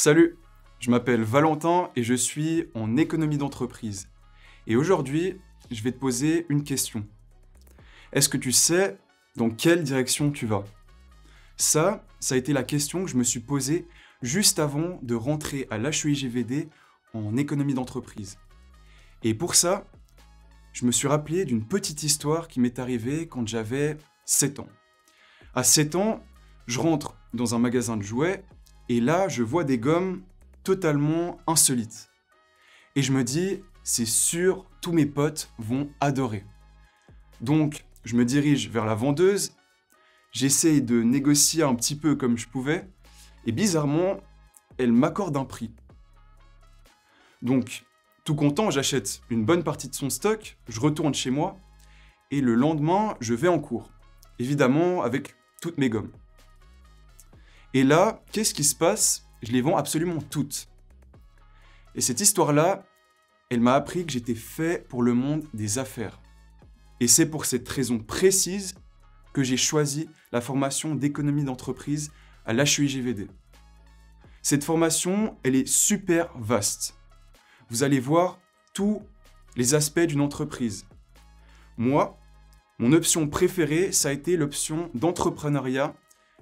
Salut, je m'appelle Valentin et je suis en économie d'entreprise. Et aujourd'hui, je vais te poser une question. Est-ce que tu sais dans quelle direction tu vas? Ça a été la question que je me suis posée juste avant de rentrer à l'HEIGVD en économie d'entreprise. Et pour ça, je me suis rappelé d'une petite histoire qui m'est arrivée quand j'avais 7 ans. À 7 ans, je rentre dans un magasin de jouets et là, je vois des gommes totalement insolites. Et je me dis, c'est sûr, tous mes potes vont adorer. Donc, je me dirige vers la vendeuse, j'essaye de négocier un petit peu comme je pouvais, et bizarrement, elle m'accorde un prix. Donc, tout content, j'achète une bonne partie de son stock, je retourne chez moi, et le lendemain, je vais en cours. Évidemment, avec toutes mes gommes. Et là, qu'est-ce qui se passe? Je les vends absolument toutes. Et cette histoire-là, elle m'a appris que j'étais fait pour le monde des affaires. Et c'est pour cette raison précise que j'ai choisi la formation d'économie d'entreprise à l'HEIGVD. Cette formation, elle est super vaste. Vous allez voir tous les aspects d'une entreprise. Moi, mon option préférée, ça a été l'option d'entrepreneuriat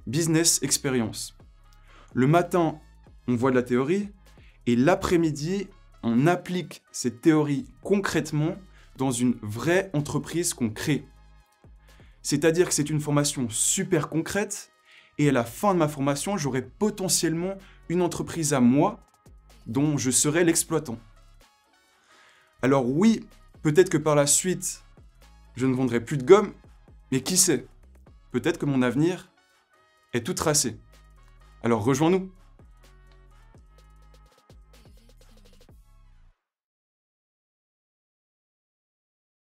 Business Experience. Le matin, on voit de la théorie et l'après-midi, on applique cette théorie concrètement dans une vraie entreprise qu'on crée. C'est-à-dire que c'est une formation super concrète et à la fin de ma formation, j'aurai potentiellement une entreprise à moi dont je serai l'exploitant. Alors oui, peut-être que par la suite, je ne vendrai plus de gomme, mais qui sait? Peut-être que mon avenir est tout tracé. Alors rejoins-nous.